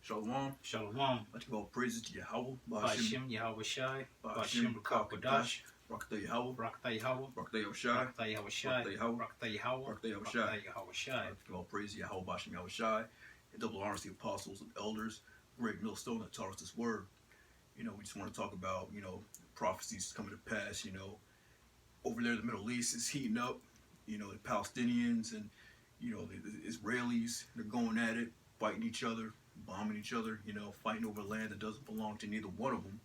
Shalom. Shalom. Let's give all praises to Yahawah. Ba'ashim YAHAWASHI. Ba'ashim Rawchaa Qadash. Rawchaa Yahawah. Rawchaa YAHAWAH. Rawchaa Rawchaa YAHAWASHI. Yahawah. Rawchaa YAHAWAH. Rawchaa Yahawah. Rawchaa YAHAWASHI. Let's give all praise to Yahawah. Ba'ashim YAHAWASHI. And double honors to the apostles and elders, great millstone that taught us this word. We just want to talk about, prophecies coming to pass, over there in the Middle East is heating up, the Palestinians and, the Israelis, they're going at it, fighting each other, bombing each other, fighting over land that doesn't belong to neither one of them.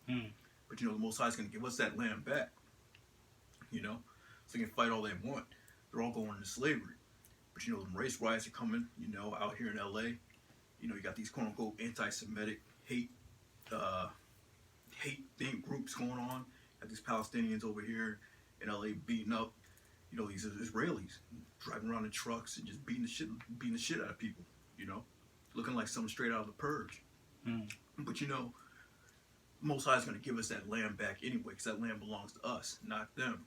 But, the Most High is going to give us that land back, so they can fight all they want. They're all going into slavery. But, the race riots are coming, out here in LA. You got these quote-unquote anti-Semitic hate think groups going on. Got these Palestinians over here in LA beating up, these Israelis, driving around in trucks and just beating the shit out of people, looking like something straight out of the Purge. But Most High is going to give us that land back anyway, because that land belongs to us, not them.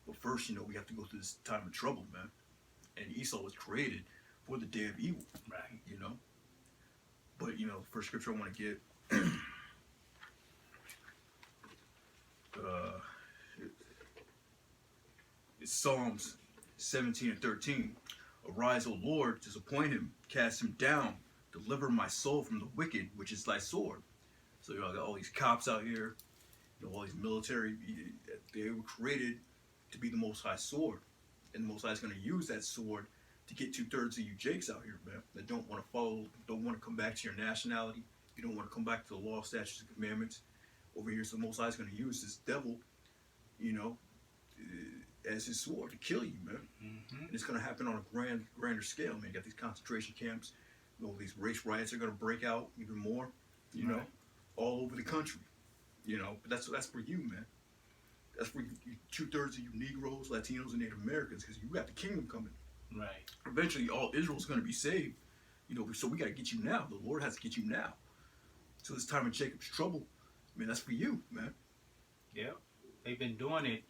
But first, we have to go through this time of trouble, man. And Esau was created for the day of evil, right? But first scripture I want to get. It's Psalms 17 and 13. Arise, O Lord, disappoint him, cast him down, deliver my soul from the wicked, which is thy sword. So I got all these cops out here, all these military. They were created to be the Most High sword, and the Most High is going to use that sword to get 2/3 of you Jakes out here, man, that don't want to follow, don't want to come back to your nationality. You don't want to come back to the law, statutes, and commandments over here. So the Most High is going to use this devil, as his sword to kill you, man. And it's going to happen on a grander scale, man. You got these concentration camps, these race riots are going to break out even more, Right. all over the country, But that's for you, man. That's for you, 2/3 of you Negroes, Latinos, and Native Americans, because you got the kingdom coming. Right. Eventually, all Israel's going to be saved, So we got to get you now. The Lord has to get you now. So this time of Jacob's trouble, that's for you, man. Yeah. They've been doing it,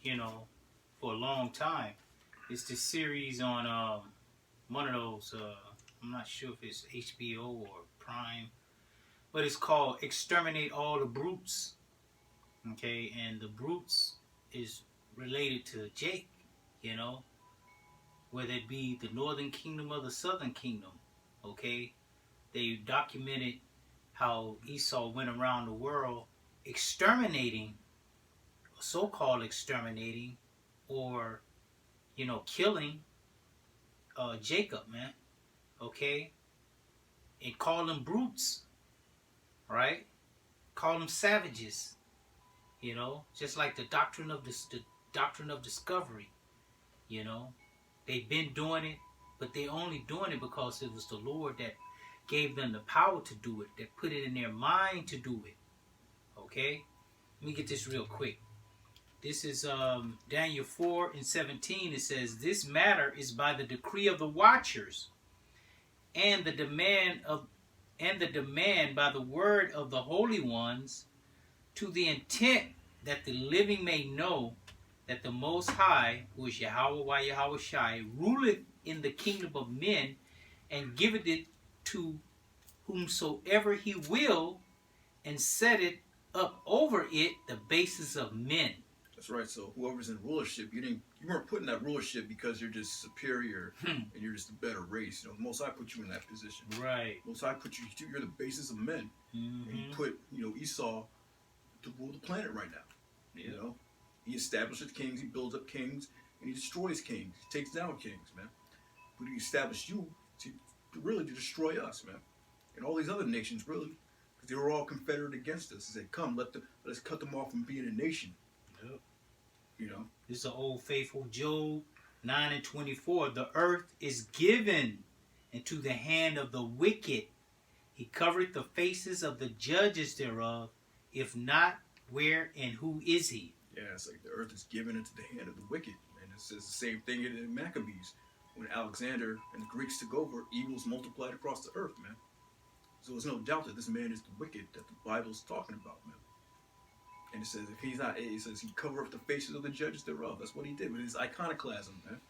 for a long time. It's this series on one of those, I'm not sure if it's HBO or Prime, but it's called Exterminate All the Brutes. Okay, and the Brutes is related to Jake, whether it be the Northern Kingdom or the Southern Kingdom. Okay, they documented how Esau went around the world exterminating, so-called exterminating, or killing Jacob, man. Okay, and call them brutes, right? Call them savages, just like the doctrine of discovery. They've been doing it, but they only doing it because it was the Lord that gave them the power to do it, that put it in their mind to do it. Okay, let me get this real quick. This is Daniel 4 and 17. It says, "This matter is by the decree of the watchers, and the demand by the word of the holy ones, to the intent that the living may know that the Most High, who is YAHAWAH YAHAWASHI, ruleth in the kingdom of men, and giveth it to whomsoever he will, and set it up over it the basis of men." That's right. So whoever's in rulership, you weren't put in that rulership because you're just superior and you're just a better race. The Most High put you in that position. Right. Most High put you're the basis of men. And he put Esau to rule the planet right now. He establishes kings, he builds up kings, and he destroys kings. He takes down kings, man. But he established you to destroy us, man, and all these other nations, really, because they were all confederate against us. He said, "Come, let us cut them off from being a nation." Yep. This is the old faithful Job 9 and 24. "The earth is given into the hand of the wicked. He covereth the faces of the judges thereof. If not, where and who is he?" Yeah, it's like the earth is given into the hand of the wicked. And it says the same thing in Maccabees. When Alexander and the Greeks took over, evils multiplied across the earth, man. So there's no doubt that this man is the wicked that the Bible's talking about, man. And it says if he's not, it says he covered up the faces of the judges thereof. That's what he did with his iconoclasm, man.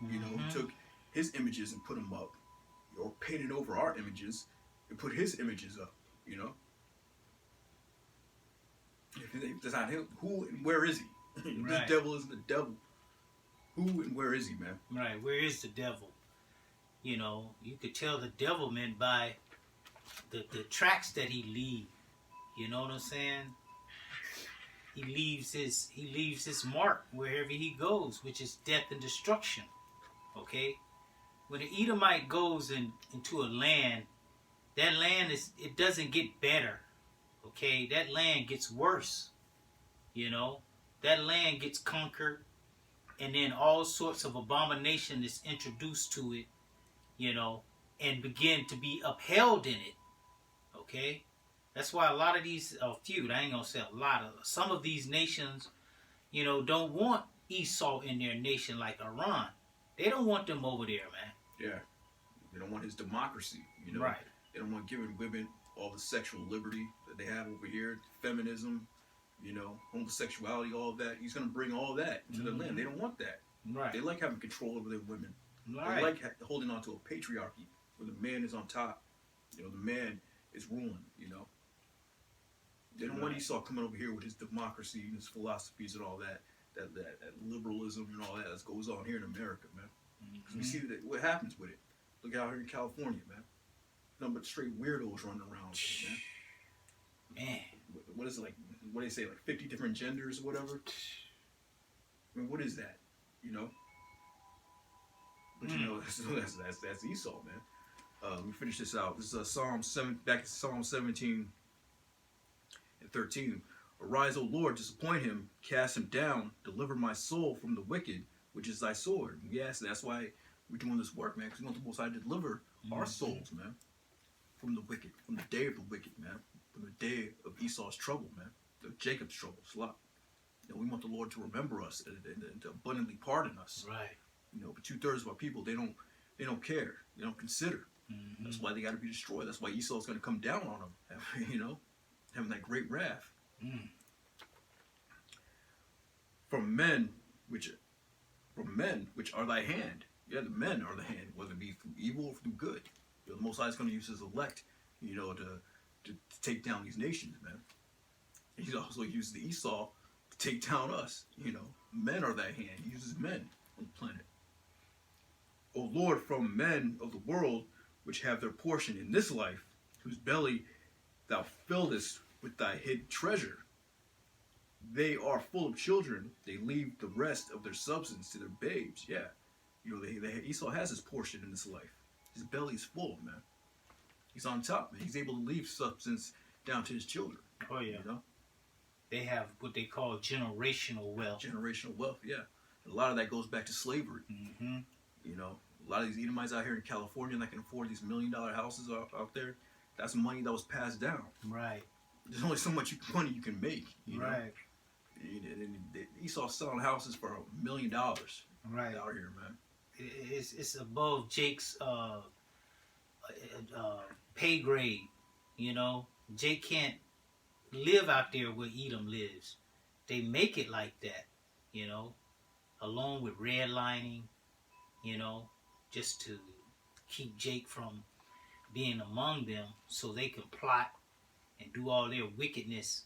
He took his images and put them up, or painted over our images, and put his images up, you know. If that's not him, who and where is he? Right. This devil isn't the devil. Who and where is he, man? Right. Where is the devil? You know, you could tell the devil meant by the tracks that he leaves. You know what I'm saying? He leaves his mark wherever he goes, which is death and destruction. Okay? When an Edomite goes into a land, that land it doesn't get better. Okay? That land gets worse. You know? That land gets conquered, and then all sorts of abomination is introduced to it, you know, and begin to be upheld in it. Okay? That's why a lot of these, I ain't gonna say a lot of, some of these nations, you know, don't want Esau in their nation like Iran. They don't want them over there, man. Yeah. They don't want his democracy, you know. Right. They don't want giving women all the sexual liberty that they have over here, feminism, you know, homosexuality, all of that. He's going to bring all that to the land. They don't want that. Right. They like having control over their women. Right. They like holding on to a patriarchy where the man is on top. You know, the man is ruling, you know. They don't want Esau coming over here with his democracy and his philosophies and all that liberalism and all that goes on here in America, man. Because we see that what happens with it. Look out here in California, man. Nothing but straight weirdos running around, man. Man. What is it like? What do they say? Like 50 different genders or whatever? I mean, what is that? You know? But you know, that's Esau, man. Let me finish this out. This is Psalm 7, back to Psalm 17 and 13. Arise, O Lord, disappoint him, cast him down, deliver my soul from the wicked, which is thy sword. Yes, that's why we're doing this work, man, because we want the Most High to deliver our souls, man, from the wicked, from the day of the wicked, man, from the day of Esau's trouble, man, of Jacob's trouble, slop. You know, we want the Lord to remember us and to abundantly pardon us. Right. You know, but 2/3 of our people, they don't care, they don't consider. That's why they got to be destroyed. That's why Esau's going to come down on them, you know, having that great wrath. From men which are thy hand. Yeah, the men are the hand, whether it be through evil or through good. You know, the Most High is going to use his elect, you know, to take down these nations, man. And he also uses the Esau to take down us. You know, men are thy hand. He uses men on the planet. O Lord, from men of the world which have their portion in this life, whose belly thou fillest with thy hid treasure. They are full of children. They leave the rest of their substance to their babes. Yeah. You know, Esau has his portion in this life. His belly is full, man. He's on top, man. He's able to leave substance down to his children. Oh, yeah. You know? They have what they call generational wealth. Generational wealth, yeah. And a lot of that goes back to slavery. You know, a lot of these Edomites out here in California that can afford these $1 million houses out there, that's money that was passed down. Right. There's only so much money you can make. You know? Right. And Esau selling houses for $1 million. Right. Out here, man. It's above Jake's pay grade. You know, Jake can't live out there where Edom lives. They make it like that, you know, along with redlining, you know, just to keep Jake from being among them so they can plot and do all their wickedness,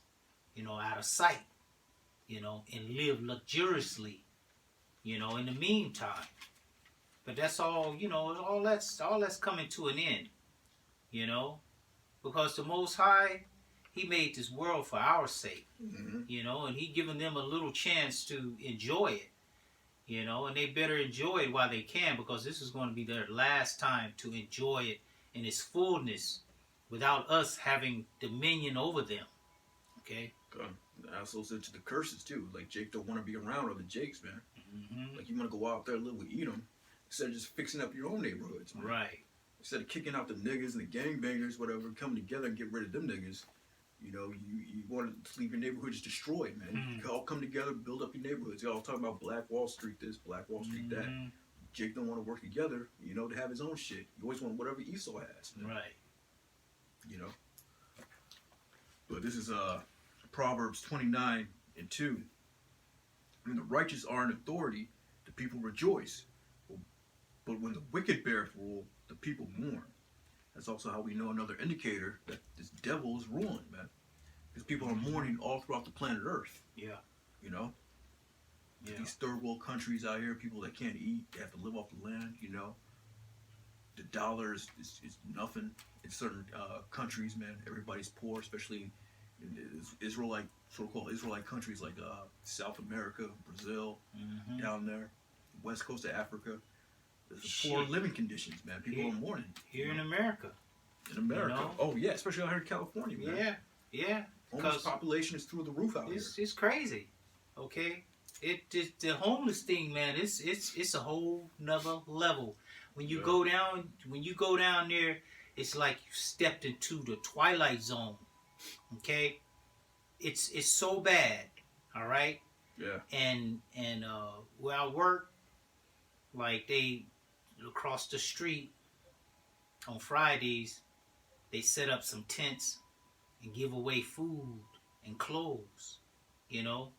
you know, out of sight, you know, and live luxuriously, you know, in the meantime. But that's all, you know, all that's coming to an end, you know, because the Most High, he made this world for our sake, you know, and he given them a little chance to enjoy it, you know, and they better enjoy it while they can, because this is going to be their last time to enjoy it in its fullness without us having dominion over them. Okay? I also said to the curses too. Like, Jake don't want to be around other Jakes, man. Like, you want to go out there and live with Edom instead of just fixing up your own neighborhoods, man. Right. Instead of kicking out the niggas and the gangbangers, whatever, coming together and get rid of them niggas. You know, you want to leave your neighborhood just destroyed, man. You all come together, build up your neighborhoods. Y'all talking about Black Wall Street this, Black Wall Street that. Jake don't want to work together, you know, to have his own shit. You always want whatever Esau has, man. Right. You know. But this is Proverbs 29:2. When the righteous are in authority, the people rejoice. But when the wicked beareth rule, the people mourn. That's also how we know another indicator that this devil is ruling, man. Because people are mourning all throughout the planet Earth. Yeah. You know? Yeah. These third world countries out here, people that can't eat, they have to live off the land, you know? The dollar is nothing in certain countries, man. Everybody's poor, especially in Israelite, so-called Israelite countries like South America, Brazil, down there, west coast of Africa. There's poor living conditions, man. People are mourning. Here in America. In America. You know? Oh, yeah, especially out here in California, man. Yeah, yeah. Homeless population is through the roof out here. It's crazy, okay? The homeless thing, man. It's a whole nother level. When you go down there, it's like you stepped into the twilight zone. Okay, it's so bad. All right. Yeah. And where I work, like they across the street on Fridays, they set up some tents and give away food and clothes. You know,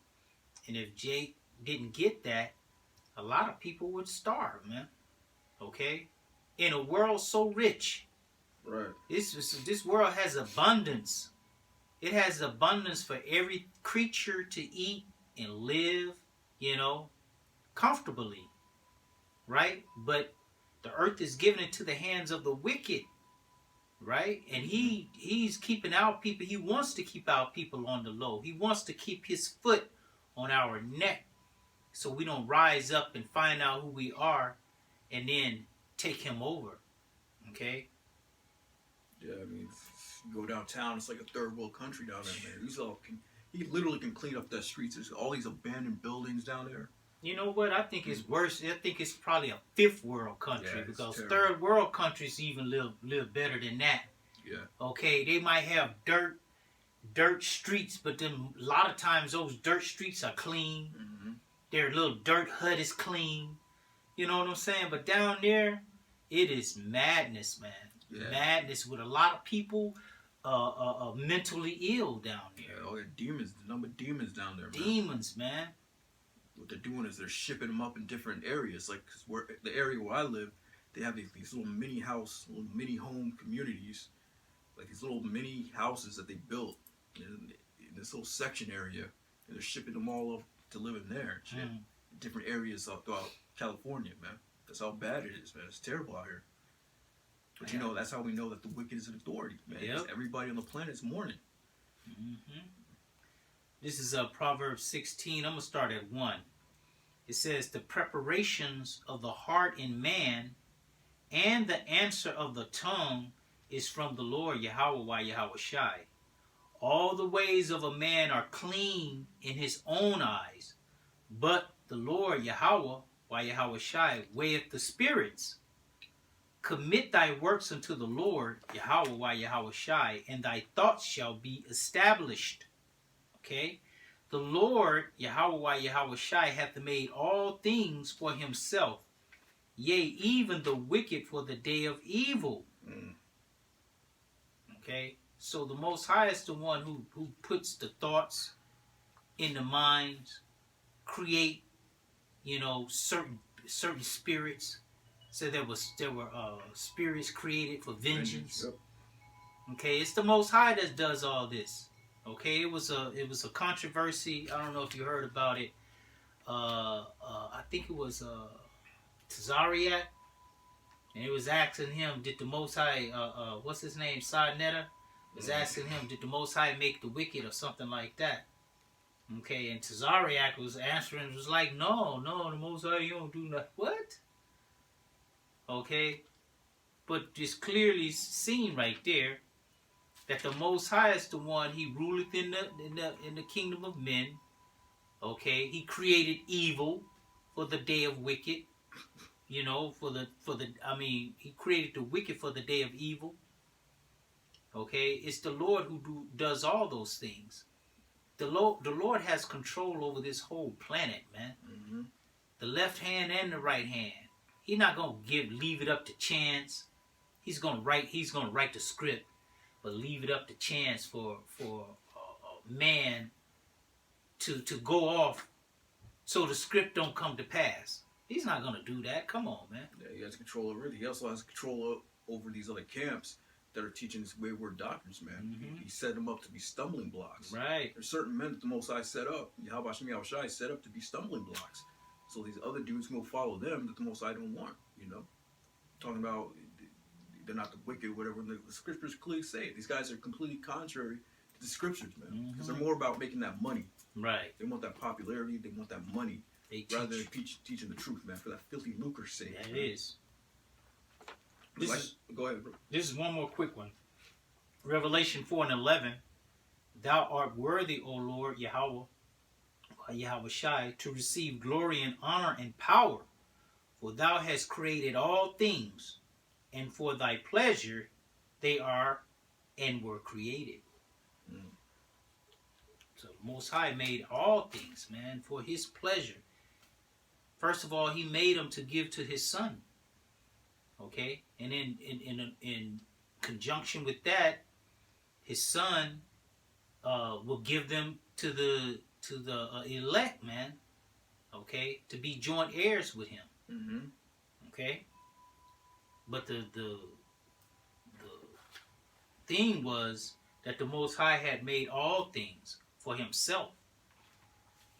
and if Jake didn't get that, a lot of people would starve, man. Okay? In a world so rich. Right. This world has abundance. It has abundance for every creature to eat and live, you know, comfortably. Right? But the earth is given into the hands of the wicked. Right? And he's keeping our people. He wants to keep our people on the low. He wants to keep his foot on our neck so we don't rise up and find out who we are and then take him over. Okay? Yeah, I mean, you go downtown, it's like a third world country down there, man. He literally can clean up the streets. There's all these abandoned buildings down there. You know what? I think it's worse. I think it's probably a fifth world country, because third world countries even live better than that. Yeah. Okay, they might have dirt streets, but then a lot of times those dirt streets are clean. Their little dirt hut is clean. You know what I'm saying? But down there, it is madness, man. Yeah. Madness with a lot of people mentally ill down there. Yeah, demons. The number of demons down there, man. Demons, man. What they're doing is they're shipping them up in different areas. Like, cause the area where I live, they have these little mini house, little mini home communities. Like these little mini houses that they built in this little section area. And they're shipping them all up to live in there. In different areas throughout California, man. That's how bad it is, man. It's terrible out here. But you know, that's how we know that the wicked is an authority, man. Yep. Everybody on the planet is mourning. This is Proverbs 16. I'm going to start at 1. It says, the preparations of the heart in man and the answer of the tongue is from the Lord, YAHAWAH, YAHAWASHI. All the ways of a man are clean in his own eyes, but the Lord, YAHAWAH, YAHAWASHI, weigheth the spirits. Commit thy works unto the Lord, YAHAWAH, YAHAWASHI, and thy thoughts shall be established. Okay? The Lord, YAHAWAH, YAHAWASHI, hath made all things for himself, yea, even the wicked for the day of evil. Okay? So the Most High is the one who puts the thoughts in the minds, create, you know, certain spirits. So there were spirits created for vengeance. Yep. Okay, it's the Most High that does all this. Okay, it was a controversy. I don't know if you heard about it. I think it was Tazariak, and it was asking him, did the Most High, what's his name, Sarnetta, was asking him, did the Most High make the wicked or something like that? Okay, and Tazariak was answering, was like, no, the Most High, you don't do nothing. What? Okay, but it's clearly seen right there that the Most High is the one. He ruleth in the kingdom of men. Okay, he created evil for the day of wicked. You know, he created the wicked for the day of evil. Okay, it's the Lord who does all those things. The Lord has control over this whole planet, man. The left hand and the right hand. He's not gonna leave it up to chance. He's gonna write the script, but leave it up to chance for man to go off, so the script don't come to pass. He's not gonna do that. Come on, man. Yeah, he has control over it. He also has control over these other camps that are teaching these wayward doctrines, man. Mm-hmm. He set them up to be stumbling blocks. Right. There's certain men that the Most High set up, YAHAWASHI set up to be stumbling blocks. So these other dudes can go follow them that the Most High don't want, you know? Talking about they're not the wicked, whatever the scriptures clearly say. These guys are completely contrary to the scriptures, man. Because they're more about making that money. Right. They want that popularity, they want that money. Rather than teaching the truth, man, for that filthy lucre's sake. That man. is. Go ahead, bro. This is one more quick one. Revelation 4:11. Thou art worthy, O Lord Yahweh, YAHAWASHI, to receive glory and honor and power, for thou hast created all things, and for thy pleasure they are and were created. So the Most High made all things, man, for his pleasure. First of all, he made them to give to his son. Okay? And in conjunction with that, his son will give them to the elect, man. Okay? To be joint heirs with him. Mm-hmm. Okay? But the thing was that the Most High had made all things for himself.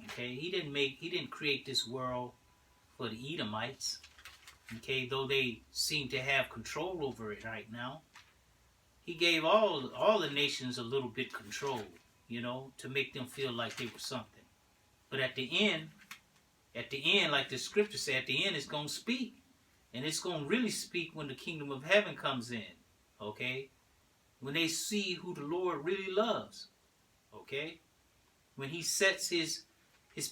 Okay? He didn't create this world for the Edomites. Okay? Though they seem to have control over it right now. He gave all the nations a little bit control, you know, to make them feel like they were something. But at the end, like the scripture said, at the end it's going to speak. And it's going to really speak when the kingdom of heaven comes in. Okay? When they see who the Lord really loves. Okay? When he sets his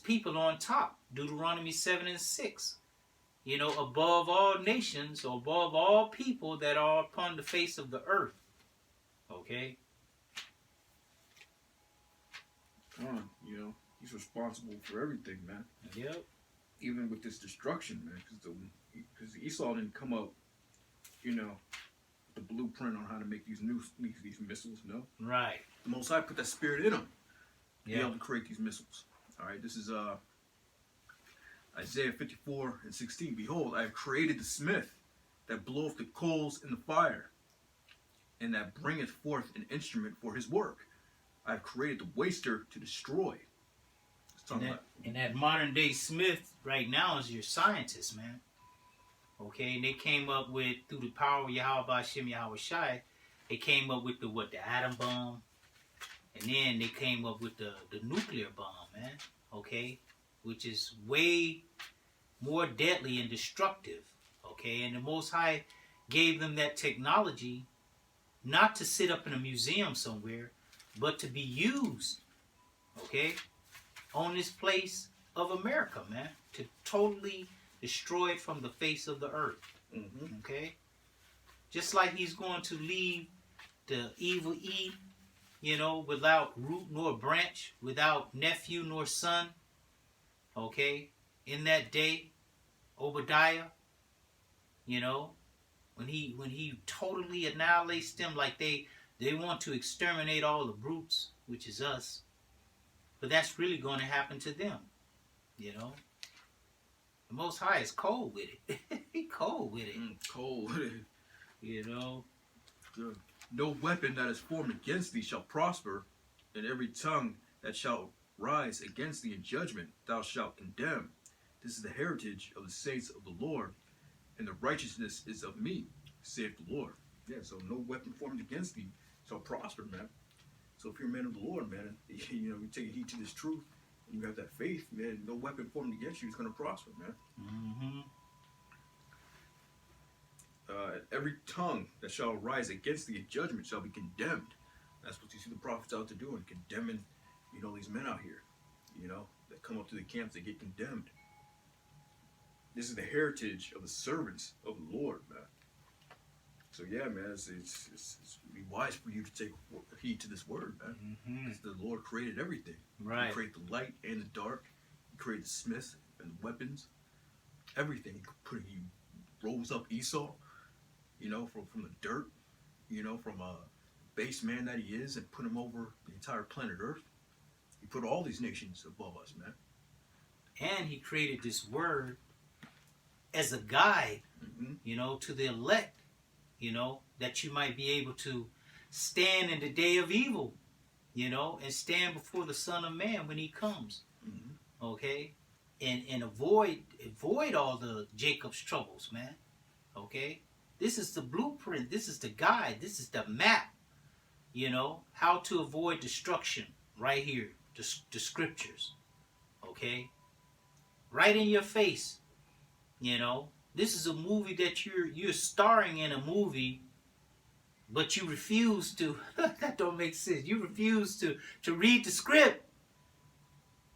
people on top. Deuteronomy 7:6. You know, above all nations, or above all people that are upon the face of the earth. Okay? You know, he's responsible for everything, man. Yep. Even with this destruction, man, because Esau didn't come up, you know, the blueprint on how to make these missiles, no? Right. The Most High put that spirit in him to be Yeah. able to create these missiles. All right, this is Isaiah 54:16. Behold, I have created the smith that bloweth the coals in the fire, and that bringeth forth an instrument for his work. I have created the waster to destroy. And that modern day Smith right now is your scientist, man. Okay, and they came up with, through the power of YAHAWASHI, they came up with the atom bomb, and then they came up with the nuclear bomb, man. Okay, which is way more deadly and destructive. Okay, and the Most High gave them that technology not to sit up in a museum somewhere, but to be used, okay, on this place of America, man, to totally destroy it from the face of the earth. Mm-hmm. Okay? Just like he's going to leave the evil Eve, you know, without root nor branch, without nephew nor son. Okay? In that day, Obadiah, you know, when he totally annihilates them, like they want to exterminate all the brutes, which is us. But that's really going to happen to them, you know. The Most High is cold with it. He cold with it. Cold. You know. Good. No weapon that is formed against thee shall prosper, and every tongue that shall rise against thee in judgment thou shalt condemn. This is the heritage of the saints of the Lord, and the righteousness is of me, saith the Lord. Yeah, so no weapon formed against thee shall prosper, man. So if you're a man of the Lord, man, you know, you take heed to this truth, and you have that faith, man, no weapon formed against you is going to prosper, man. Mm-hmm. Every tongue that shall rise against thee in judgment shall be condemned. That's what you see the prophets out there doing, condemning, you know, these men out here, you know, that come up to the camps, they get condemned. This is the heritage of the servants of the Lord, man. So yeah, man, it's be wise for you to take heed to this word, man. Mm-hmm. Because the Lord created everything. Right. He created the light and the dark. He created the smith and the weapons. Everything. He rose up Esau, you know, from the dirt, you know, from a base man that he is, and put him over the entire planet Earth. He put all these nations above us, man. And he created this word as a guide, Mm-hmm. you know, to the elect. that you might be able to stand in the day of evil, and stand before the Son of Man when he comes. Mm-hmm. Okay? And avoid all the Jacob's troubles, man. Okay? This is the blueprint. This is the guide. This is the map. How to avoid destruction right here. The scriptures. Okay? Right in your face. This is a movie that you're starring in a movie, but you refuse to. That don't make sense. You refuse to read the script.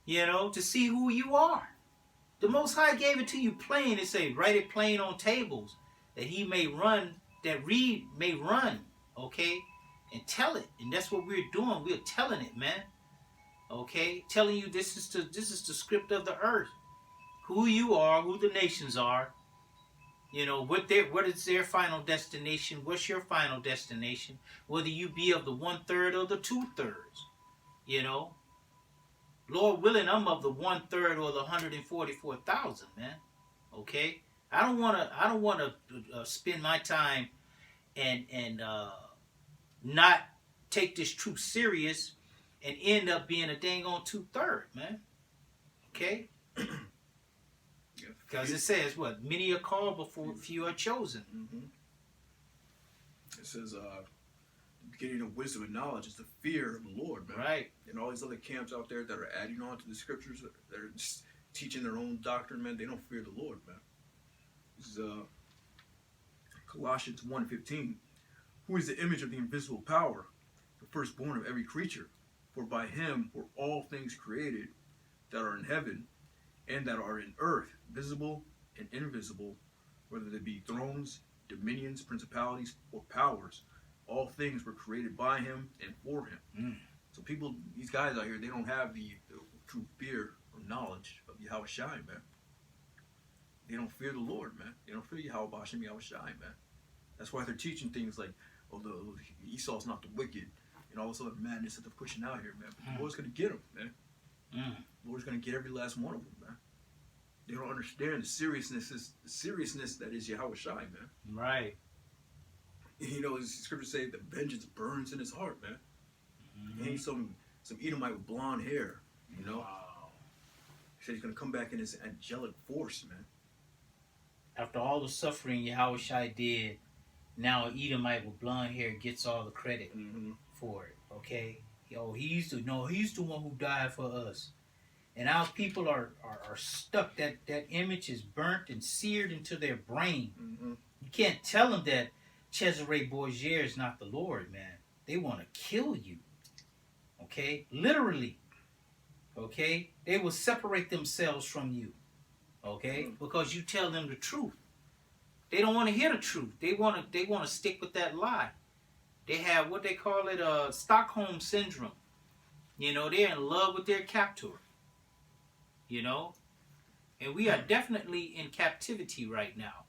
To see who you are. The Most High gave it to you plain. It say, write it plain on tables, that he may run, that read may run. Okay? And tell it. And that's what we're doing. We're telling it, man. Okay? Telling you this is the script of the earth. Who you are, who the nations are. What is their final destination? What's your final destination? Whether you be of the 1/3 or the 2/3. Lord willing, I'm of the 1/3 or the 144,000, man. Okay? I don't want to spend my time and not take this truth serious and end up being a dang on 2/3, man. Okay? Because it says what? Many are called, but few are chosen. Mm-hmm. It says, beginning of wisdom and knowledge is the fear of the Lord, man. Right. And all these other camps out there that are adding on to the scriptures, that are just teaching their own doctrine, man, they don't fear the Lord, man. This is Colossians 1:15. Who is the image of the invisible power, the firstborn of every creature? For by him were all things created that are in heaven and that are in earth, visible and invisible, whether they be thrones, dominions, principalities, or powers. All things were created by him and for him. Mm. So people, these guys out here, they don't have the true fear or knowledge of YAHAWASHI, man. They don't fear the Lord, man. They don't fear YAHAWASHI, man. That's why they're teaching things like, oh, Esau's not the wicked, and all this other madness that they're pushing out here, man. But the Lord's going to get them, man. The Lord's going to get every last one of them, man. They don't understand the seriousness that is YAHAWASHI, man. Right. The scriptures say that vengeance burns in his heart, man. Mm-hmm. And he's some Edomite with blonde hair, Wow. He said he's going to come back in his angelic force, man. After all the suffering Yahawashi did, now Edomite with blonde hair gets all the credit for it. Okay? He's the one who died for us. And our people are stuck. That image is burnt and seared into their brain. Mm-hmm. You can't tell them that Cesare Borgia is not the Lord, man. They want to kill you. Okay? Literally. Okay? They will separate themselves from you. Okay? Because you tell them the truth. They don't want to hear the truth. They want to stick with that lie. They have what they call it Stockholm syndrome. They're in love with their captor. And we are definitely in captivity right now.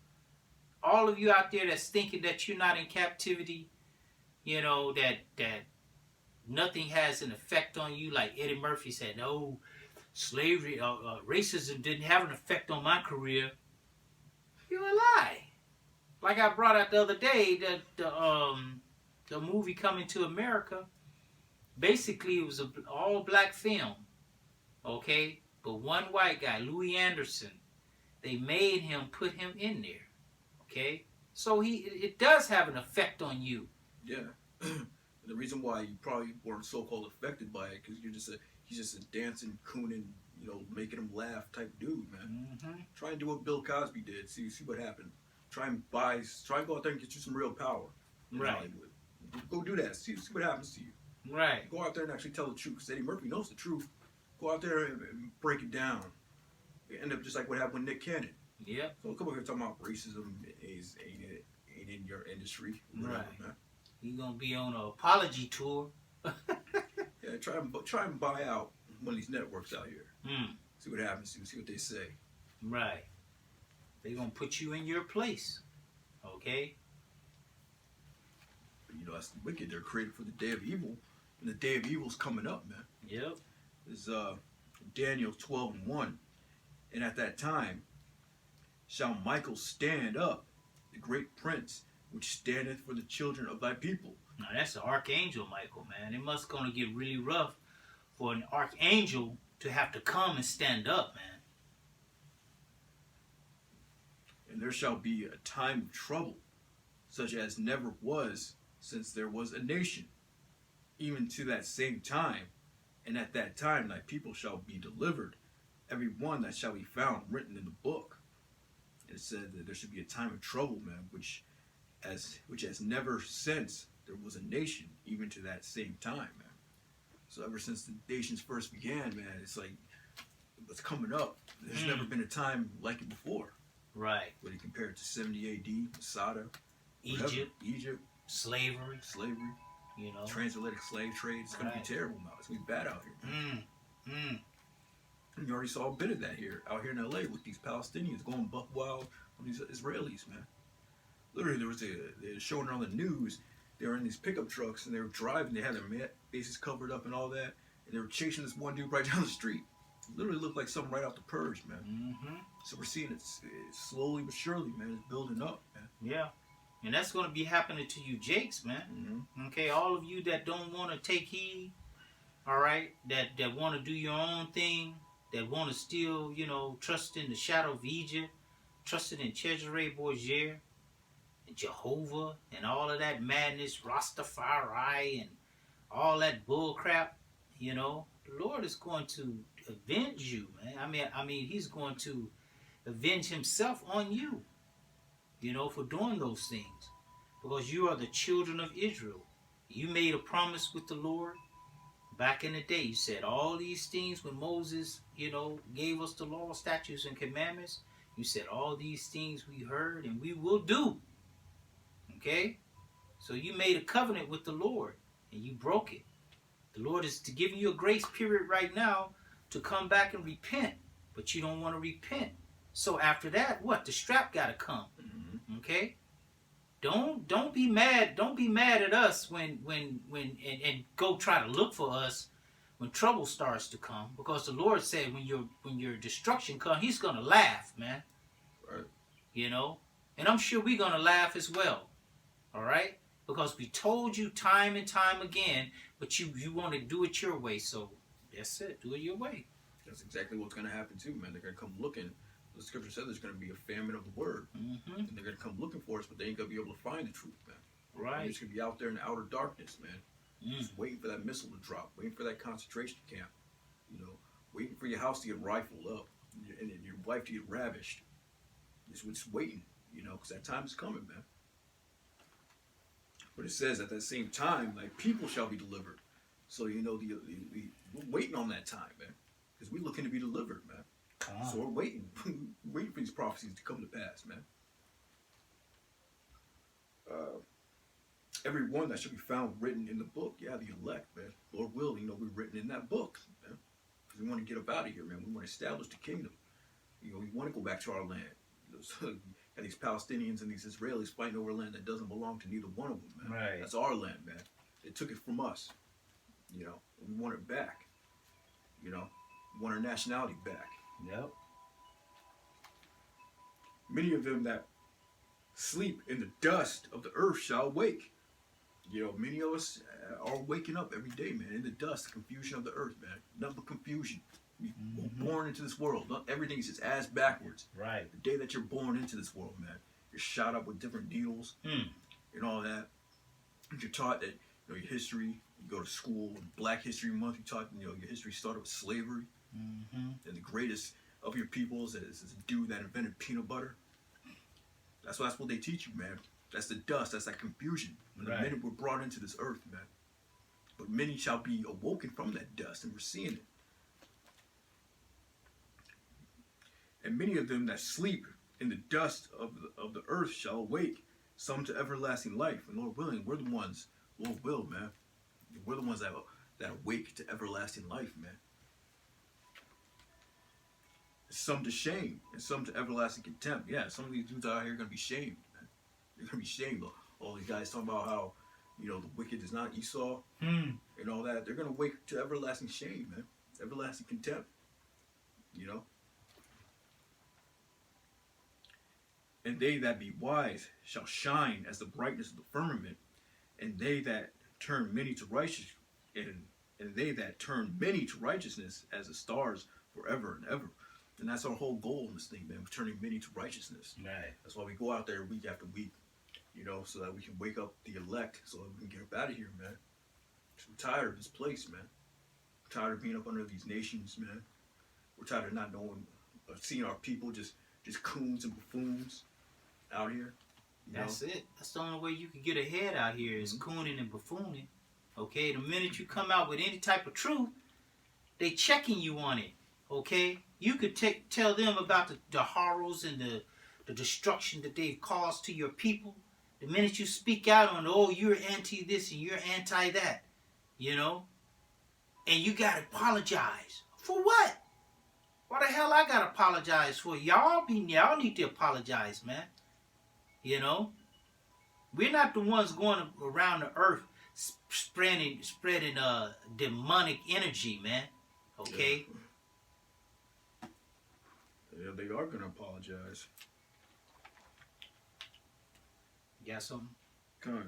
All of you out there that's thinking that you're not in captivity, that nothing has an effect on you, like Eddie Murphy said, no, slavery, racism didn't have an effect on my career. You're a lie. Like I brought out the other day, that the movie Coming to America, basically it was an all-black film, okay? But one white guy, Louis Anderson, they made him put him in there, okay? So it does have an effect on you. Yeah. The reason why you probably weren't so-called affected by it, because he's just a dancing, cooning, making him laugh type dude, man. Mm-hmm. Try and do what Bill Cosby did. See what happened. Try and go out there and get you some real power in Hollywood. Go do that. See what happens to you. Right. Go out there and actually tell the truth. Because Eddie Murphy knows the truth. Go out there and break it down. You end up just like what happened with Nick Cannon. Yep. So come over here talking about racism ain't in your industry. Whatever, right. Man. You're gonna be on an apology tour. Yeah, try and buy out one of these networks out here. See what happens. See what they say. Right. They're gonna put you in your place. Okay. But that's the wicked. They're created for the day of evil, and the day of evil's coming up, man. Yep. It's Daniel 12:1, and at that time shall Michael stand up, the great prince, which standeth for the children of thy people. Now that's the Archangel Michael, man. It must gonna get really rough for an archangel to have to come and stand up, man. And there shall be a time of trouble, such as never was since there was a nation, even to that same time. And at that time thy people shall be delivered, every one that shall be found written in the book. And it said that there should be a time of trouble, man, which has never since there was a nation, even to that same time, man. So ever since the nations first began, man, it's like what's coming up. There's never been a time like it before. Right. When you compare it to 70 AD, Masada, Egypt, slavery, you know, transatlantic slave trade. It's going to be terrible now. It's going to be bad out here. And you already saw a bit of that out here in LA with these Palestinians going buck wild on these Israelis, man. Literally, they were showing it on the news. They were in these pickup trucks and they were driving. They had their faces covered up and all that, and they were chasing this one dude right down the street. It literally looked like something right out the Purge, man. So we're seeing it slowly but surely, man. It's building up, man. Yeah. And that's going to be happening to you jakes, man. Okay, all of you that don't want to take heed, all right, that want to do your own thing, that want to still, you know, trust in the shadow of Egypt, trusting in Cesare Borgia, and Jehovah, and all of that madness, Rastafari, and all that bull crap, you know, the Lord is going to avenge you, man. I mean, he's going to avenge himself on you, you know, for doing those things. Because you are the children of Israel. You made a promise with the Lord back in the day. You said all these things when Moses, you know, gave us the law, statutes, and commandments. You said all these things we heard and we will do. Okay? So you made a covenant with the Lord and you broke it. The Lord is giving you a grace period right now to come back and repent. But you don't want to repent. So after that, what? The strap got to come. Okay? Don't be mad. Don't be mad at us when and go try to look for us when trouble starts to come, because the Lord said when your destruction comes, He's gonna laugh, man. Right. You know, and I'm sure we're gonna laugh as well. All right, because we told you time and time again, but you want to do it your way. So that's it. Do it your way. That's exactly what's gonna happen too, man. They're gonna come looking. The scripture said there's going to be a famine of the word. And they're going to come looking for us, but they ain't going to be able to find the truth, man. Right. They're just going to be out there in the outer darkness, man. Just waiting for that missile to drop, waiting for that concentration camp, you know, waiting for your house to get rifled up and your wife to get ravished. Just waiting, you know, because that time is coming, man. But it says at that same time, like, people shall be delivered. So, you know, we're waiting on that time, man, because we're looking to be delivered, man. So we're waiting for these prophecies to come to pass, man. Every one that shall be found written in the book, the elect, man. Lord will, you know, we're written in that book, man. Because we want to get up out of here, man. We want to establish the kingdom. You know, we want to go back to our land. You know, so and these Palestinians and these Israelis fighting over land that doesn't belong to neither one of them, man. Right. That's our land, man. They took it from us, you know. And we want it back, you know. We want our nationality back. Yep. Many of them that sleep in the dust of the earth shall wake. You know, many of us are waking up every day, man, in the dust, the confusion of the earth, man. Nothing but confusion. We're born into this world. Everything is just ass backwards. Right. The day that you're born into this world, man, you're shot up with different needles and all that. You're taught that, you know, your history, you go to school, Black History Month, you taught, you know, your history started with slavery. And the greatest of your peoples is a dude that invented peanut butter. That's what they teach you, man. That's the dust. That's that confusion. When the minute we're brought into this earth, man. But many shall be awoken from that dust, and we're seeing it. And many of them that sleep in the dust of the earth shall awake, some to everlasting life. And Lord willing, we're the ones, Lord will, man. We're the ones that awake to everlasting life, man. Some to shame, and some to everlasting contempt. Yeah, some of these dudes out here are going to be shamed, man. They're going to be shamed. All these guys talking about how, you know, the wicked is not Esau and all that. They're going to wake to everlasting shame, man. Everlasting contempt, you know. And they that be wise shall shine as the brightness of the firmament, and they that turn many to righteousness, and they that turn many to righteousness as the stars forever and ever. And that's our whole goal in this thing, man. We're turning many to righteousness. Right. That's why we go out there week after week, so that we can wake up the elect, so that we can get up out of here, man. We're tired of this place, man. We're tired of being up under these nations, man. We're tired of not knowing, seeing our people just coons and buffoons out here. That's it. That's the only way you can get ahead out here is cooning and buffooning. Okay, the minute you come out with any type of truth, they checking you on it. Okay, you could tell them about the horrors and the destruction that they've caused to your people. The minute you speak out on, oh, you're anti this and you're anti that, and you gotta apologize for what? What the hell I gotta apologize for? Y'all need to apologize, man. We're not the ones going around the earth spreading demonic energy, man. Okay. Yeah, they are gonna apologize. You got something? Kind of,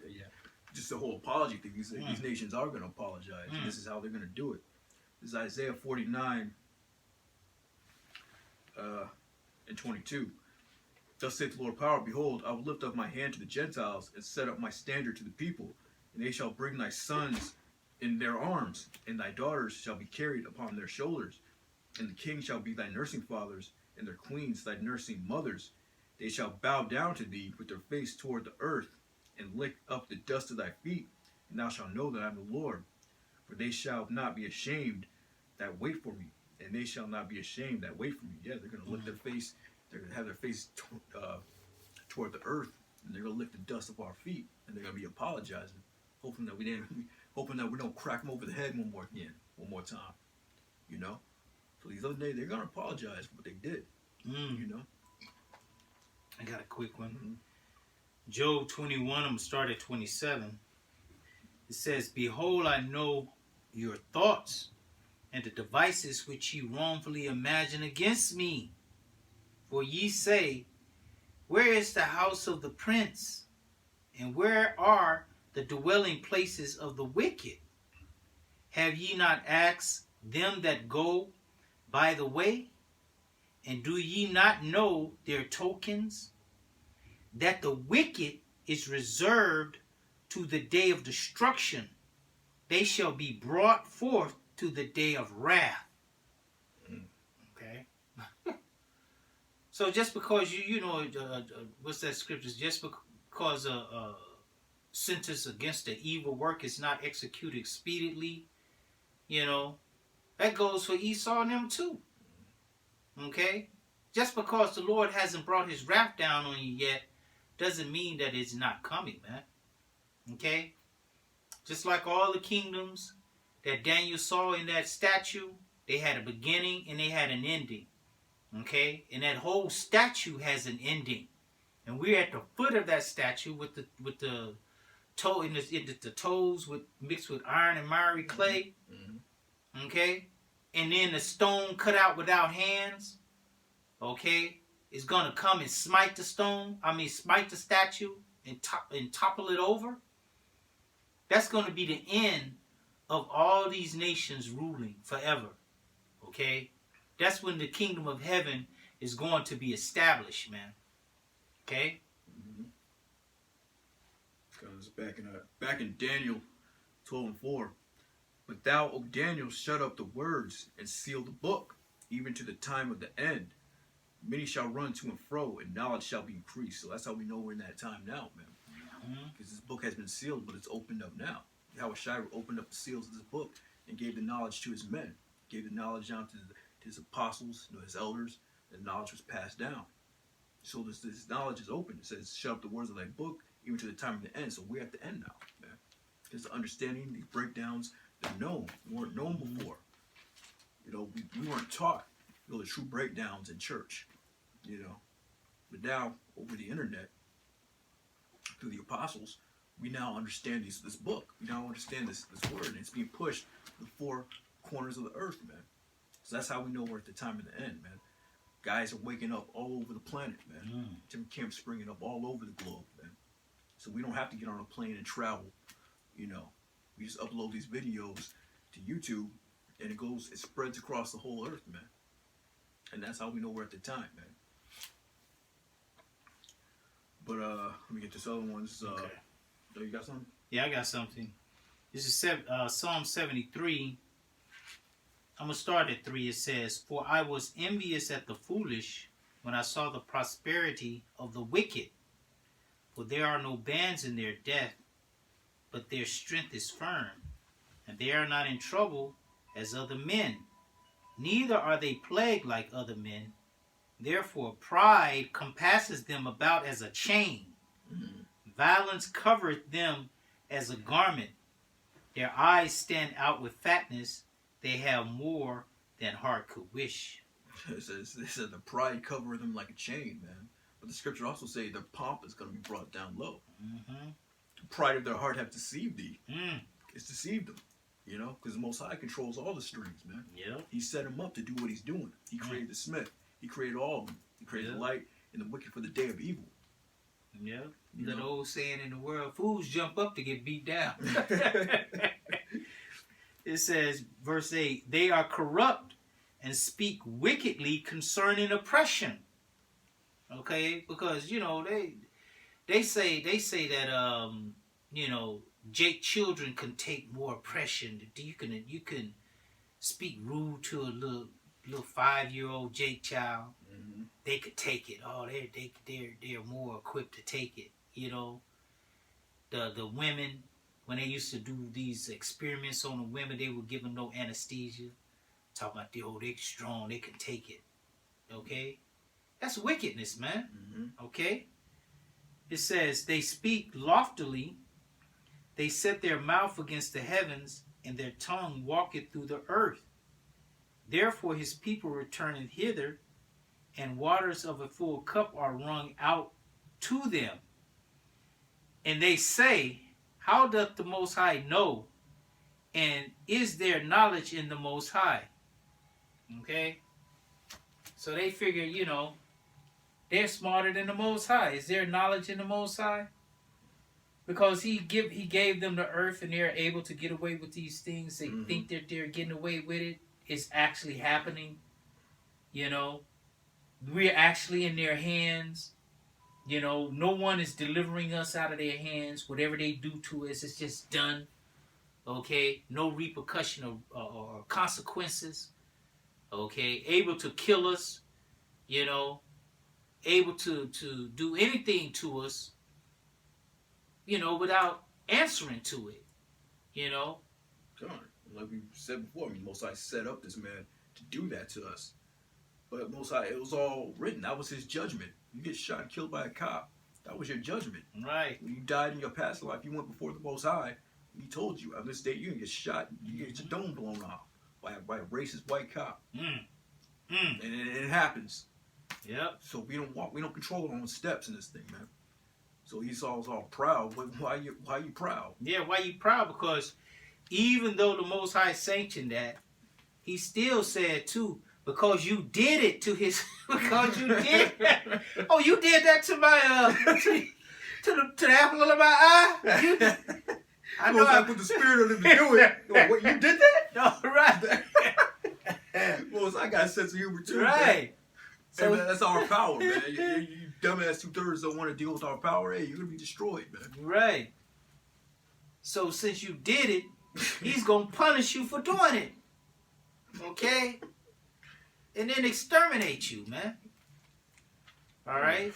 yeah. Just the whole apology thing. These nations are gonna apologize. And this is how they're gonna do it. This is Isaiah 49 and 22. Thus saith the Lord of power, behold, I will lift up my hand to the Gentiles and set up my standard to the people, and they shall bring thy sons in their arms, and thy daughters shall be carried upon their shoulders, and the king shall be thy nursing fathers, and their queens thy nursing mothers. They shall bow down to thee with their face toward the earth, and lick up the dust of thy feet, and thou shalt know that I am the Lord. For they shall not be ashamed that wait for me, and they shall not be ashamed that wait for me. Yeah, they're going to lick their face. They're going to have their face toward the earth, and they're going to lick the dust of our feet, and they're going to be apologizing, hoping that we don't crack them over the head one more time. So these other days they're going to apologize for what they did. I got a quick one. Job 21. I'm gonna start at 27. It says, "Behold, I know your thoughts, and the devices which ye wrongfully imagine against me. For ye say, where is the house of the prince? And where are the dwelling places of the wicked? Have ye not asked them that go by the way? And do ye not know their tokens? That the wicked is reserved to the day of destruction. They shall be brought forth to the day of wrath." Okay. So just because what's that scripture? Just because a sentence against the evil work is not executed speedily, that goes for Esau and them too. Okay? Just because the Lord hasn't brought his wrath down on you yet doesn't mean that it's not coming, man. Okay? Just like all the kingdoms that Daniel saw in that statue, they had a beginning and they had an ending. Okay? And that whole statue has an ending. And we're at the foot of that statue with the toe in the toes mixed with iron and miry clay. Okay? And then the stone cut out without hands, okay, is going to come and smite the statue and topple it over. That's going to be the end of all these nations ruling forever, okay? That's when the kingdom of heaven is going to be established, man, okay? Because back in Daniel 12:4, "But thou, O Daniel, shut up the words and seal the book, even to the time of the end. Many shall run to and fro, and knowledge shall be increased." So that's how we know we're in that time now, man. Because this book has been sealed, but it's opened up now. YAHAWASHI opened up the seals of this book and gave the knowledge to his men, gave the knowledge down to his apostles, his elders, and knowledge was passed down. So this knowledge is open. It says, "Shut up the words of thy book, even to the time of the end." So we're at the end now, man. There's the understanding, these breakdowns, they're known. We weren't known before. We weren't taught the true breakdowns in church. But now over the internet, through the apostles, we now understand this book. We now understand this word, and it's being pushed to the four corners of the earth, man. So that's how we know we're at the time of the end, man. Guys are waking up all over the planet, man. Gym camps springing up all over the globe, man. So we don't have to get on a plane and travel. You know, we just upload these videos to YouTube, and it spreads across the whole earth, man. And that's how we know we're at the time, man. But let me get this other one. Okay. Oh, you got something? Yeah, I got something. This is Psalm 73. I'm going to start at 3. It says, "For I was envious at the foolish when I saw the prosperity of the wicked. For there are no bands in their death, but their strength is firm. And they are not in trouble as other men. Neither are they plagued like other men. Therefore pride compasses them about as a chain. Violence covereth them as a garment. Their eyes stand out with fatness. They have more than heart could wish." It says the pride cover them like a chain, man. But the scripture also say their pomp is going to be brought down low. The pride of their heart have deceived thee. It's deceived them, you know, because the Most High controls all the strings, man. Yep. He set him up to do what he's doing. He created the smith. He created all of them. He created the light and the wicked for the day of evil. Yeah. That old saying in the world, fools jump up to get beat down. It says, verse 8, "They are corrupt and speak wickedly concerning oppression." Okay? Because, you know, they say that you know, children can take more oppression. You can speak rude to a little 5-year-old Jake child. They could take it. Oh, they're more equipped to take it. You know, the women, when they used to do these experiments on the women, they would give them no anesthesia. Talking about they're strong, they can take it. Okay, that's wickedness, man. Okay, it says they speak loftily, they set their mouth against the heavens, and their tongue walketh through the earth. Therefore his people returneth hither, and waters of a full cup are wrung out to them. And they say, how doth the Most High know? And is there knowledge in the Most High? Okay? So they figure, you know, they're smarter than the Most High. Is there knowledge in the Most High? Because he gave them the earth and they're able to get away with these things. They think that they're getting away with it. It's actually happening. You know, we're actually in their hands. You know, no one is delivering us out of their hands. Whatever they do to us, it's just done. Okay? No repercussion or consequences. Okay? Able to kill us. You know? Able to do anything to us. You know, without answering to it. You know? God, like we said before, I mean, Most High set up this man to do that to us. But Most High, it was all written. That was his judgment. You get shot and killed by a cop. That was your judgment. Right. When you died in your past life, you went before the Most High. He told you, on this day, you're going to get shot. You get your dome blown off by a racist white cop. And it happens. Yep. So we don't control our own steps in this thing, man. So Esau's all proud. But why you proud? Yeah, why you proud? Because even though the Most High sanctioned that, he still said too, because you did it to his, because you did. Oh, you did that to my to the apple of my eye. I know I put the spirit on him to do it. What, you did that? No, right. Well, I got a sense of humor too. Right. Man. So hey, man, that's our power, man. You dumbass 2/3 don't want to deal with our power. Hey, you're gonna be destroyed, man. Right. So since you did it, he's gonna punish you for doing it. Okay. And then exterminate you, man. All right.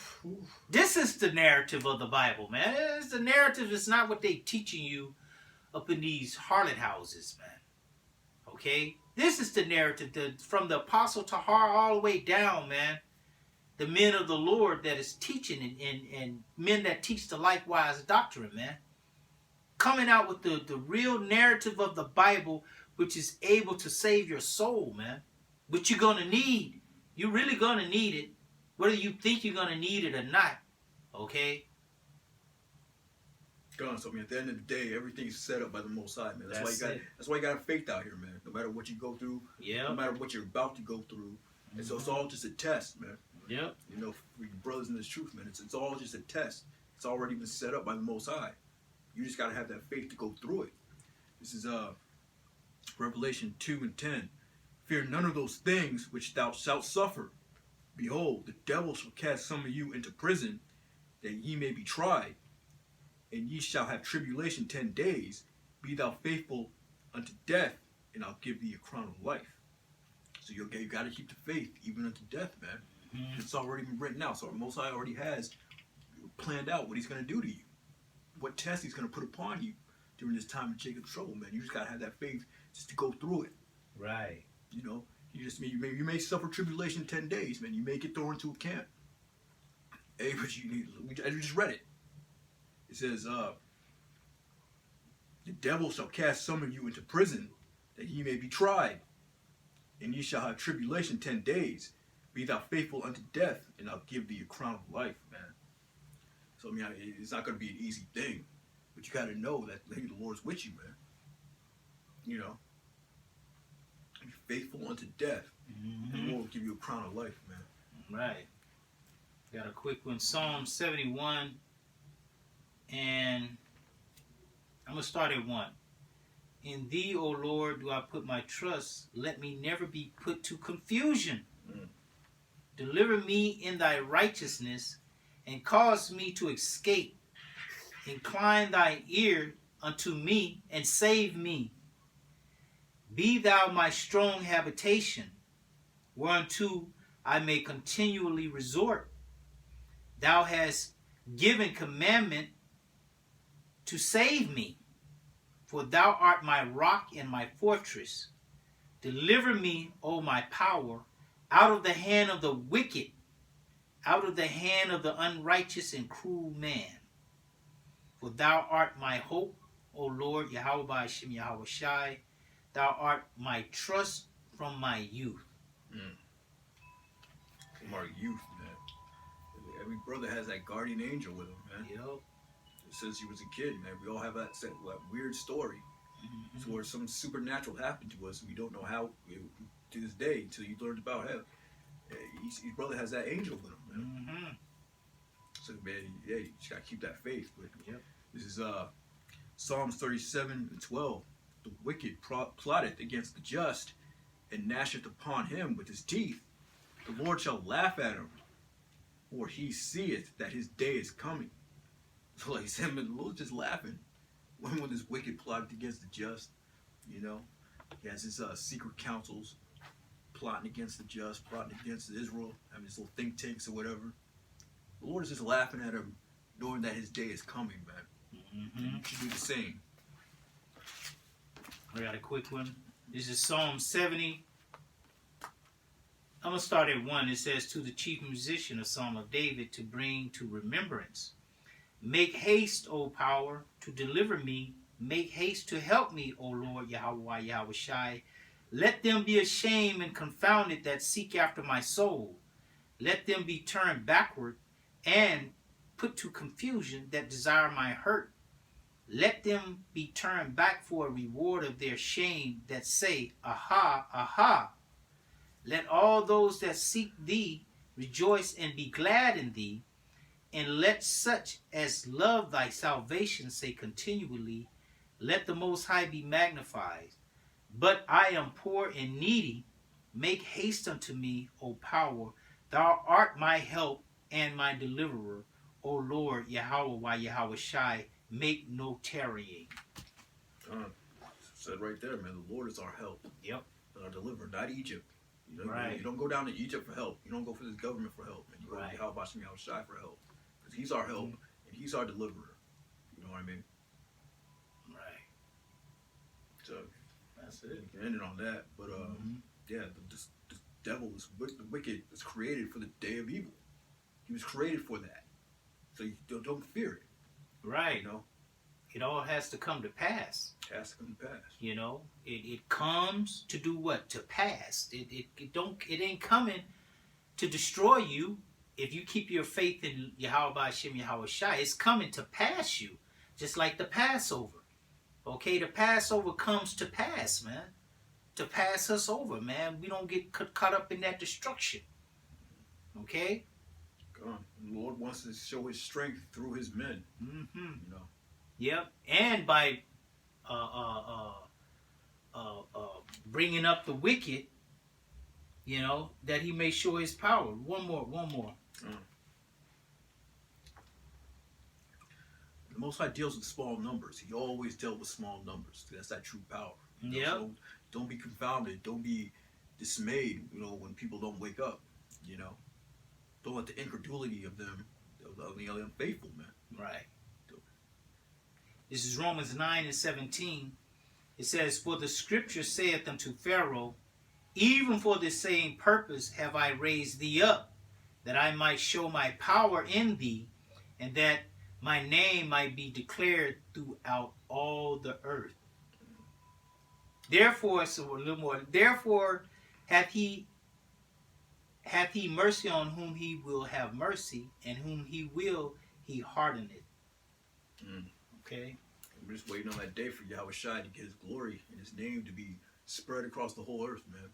This is the narrative of the Bible, man. It's the narrative. It's not what they teaching you up in these harlot houses, man. Okay. This is the narrative from the Apostle Tahar all the way down, man. The men of the Lord that is teaching and men that teach the likewise doctrine, man. Coming out with the real narrative of the Bible, which is able to save your soul, man. Which you're going to need. You're really going to need it. Whether you think you're going to need it or not. Okay? God, so I mean, at the end of the day, everything's set up by the Most High, man. That's why you got faith out here, man. No matter what you go through, no matter what you're about to go through, And so it's all just a test, man. Yep. You know, for your brothers in this truth, man. It's all just a test. It's already been set up by the Most High. You just got to have that faith to go through it. This is Revelation 2:10. Fear none of those things which thou shalt suffer. Behold, the devil shall cast some of you into prison, that ye may be tried. And ye shall have tribulation 10 days. Be thou faithful unto death, and I'll give thee a crown of life. So you got to keep the faith even unto death, man. Mm-hmm. It's already been written out. So our Most High already has planned out what he's going to do to you. What test he's going to put upon you during this time of Jacob's trouble, man. You just got to have that faith just to go through it. Right. You know, you may suffer tribulation 10 days, man. You may get thrown into a camp. Hey, but I just read it. It says, the devil shall cast some of you into prison, that ye may be tried. And ye shall have tribulation 10 days. Be thou faithful unto death, and I'll give thee a crown of life, man. So, I mean, it's not going to be an easy thing. But you got to know that the Lord's with you, man. You know. Be faithful unto death. Mm-hmm. And the Lord will give you a crown of life, man. Right. Got a quick one. Psalm 71. And I'm going to start at 1. In thee, O Lord, do I put my trust. Let me never be put to confusion. Deliver me in thy righteousness, and cause me to escape. Incline thy ear unto me, and save me. Be thou my strong habitation, whereunto I may continually resort. Thou hast given commandment to save me, for thou art my rock and my fortress. Deliver me, O my power, out of the hand of the wicked, out of the hand of the unrighteous and cruel man. For thou art my hope, O Lord, YAHAWASHI, YAHAWASHI. Thou art my trust from my youth. From our youth, man. Every brother has that guardian angel with him, man. Yep. Since he was a kid, man. We all have that weird story. It's where something supernatural happened to us. We don't know how to this day until you learned about him. His brother has that angel with him, man. So, man, yeah, you just gotta keep that faith. But this is Psalms 37:12. The wicked plotteth against the just, and gnasheth upon him with his teeth. The Lord shall laugh at him, for he seeth that his day is coming. So, like him and the Lord just laughing when this wicked plotted against the just. You know, he has his secret councils plotting against the just, plotting against Israel, having his little think tanks or whatever. The Lord is just laughing at him, knowing that his day is coming, man. You should do the same. I got a quick one. This is Psalm 70. I'm going to start at 1. It says, to the chief musician, a psalm of David, to bring to remembrance. Make haste, O power, to deliver me. Make haste to help me, O Lord, YAHAWAH, YAHAWASHI. Let them be ashamed and confounded that seek after my soul. Let them be turned backward and put to confusion that desire my hurt. Let them be turned back for a reward of their shame that say, Aha, aha. Let all those that seek thee rejoice and be glad in thee. And let such as love thy salvation say continually, let the Most High be magnified. But I am poor and needy. Make haste unto me, O power. Thou art my help and my deliverer. O Lord, YAHAWAH, YAHAWASHI. Make no tarrying. Said right there, man. The Lord is our help. Yep. And our deliverer, not Egypt. You know, right. You don't go down to Egypt for help. You don't go for this government for help. And you go to YAHAWASHI for help. Because he's our help and he's our deliverer. You know what I mean? Right. So that's it. You can end it on that. But yeah, the devil is the wicked is created for the day of evil. He was created for that. So you don't fear it. Right. You know? It all has to come to pass. It has to come to pass. You know, it comes to do what? To pass. It ain't coming to destroy you. If you keep your faith in YAHAWASHI, YAHAWASHI, it's coming to pass you. Just like the Passover. Okay, the Passover comes to pass, man. to pass us over, man. We don't get caught up in that destruction. Okay? God, the Lord wants to show His strength through His men. Mm-hmm. You know. Yep. And by bringing up the wicked, you know, that He may show His power. One more. The Most High deals with small numbers. He always dealt with small numbers. That's that true power. You know? Yep. So don't be confounded. Don't be dismayed, you know, when people don't wake up. You know. Don't let the incredulity of them, the unfaithful, man. Right. This is Romans 9:17. It says, "For the scripture saith unto Pharaoh, even for this same purpose have I raised thee up, that I might show my power in thee, and that my name might be declared throughout all the earth." Therefore, so a little more. Therefore, hath he mercy on whom he will have mercy, and whom he will he hardeneth. Okay. We're just waiting on that day for YAHAWASHI to get His glory and His name to be spread across the whole earth, man.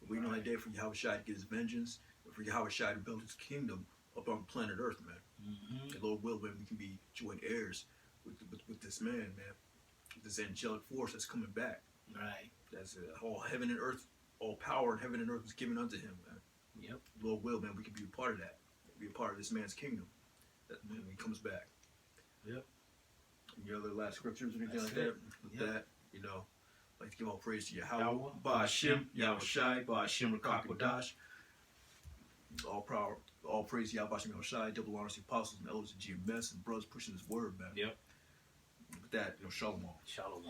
We're waiting on that day for YAHAWASHI to get His vengeance, and for YAHAWASHI to build His kingdom up on planet Earth, man. Mm-hmm. And Lord willing, we can be joint heirs with this man, with this angelic force that's coming back. Right. That's all heaven and earth, all power in heaven and earth was given unto Him, man. Yep. Lord will, man, we can be a part of that. Be a part of this man's kingdom. That man, when He comes back. Yep. Any other last scriptures or anything That's like it. that? With Yep. that, you know, I'd like to give all praise to YAHAWAH, YAHAWAH, Ba'Hashem, YAHAWASHI, Ba'Hashem, Rawchaa Qadash. All praise to Yahweh, YAHAWASHI, double honors to the apostles and elders of GMS and brothers pushing His word, man. Yep. With that, you know, shalom. Shalom.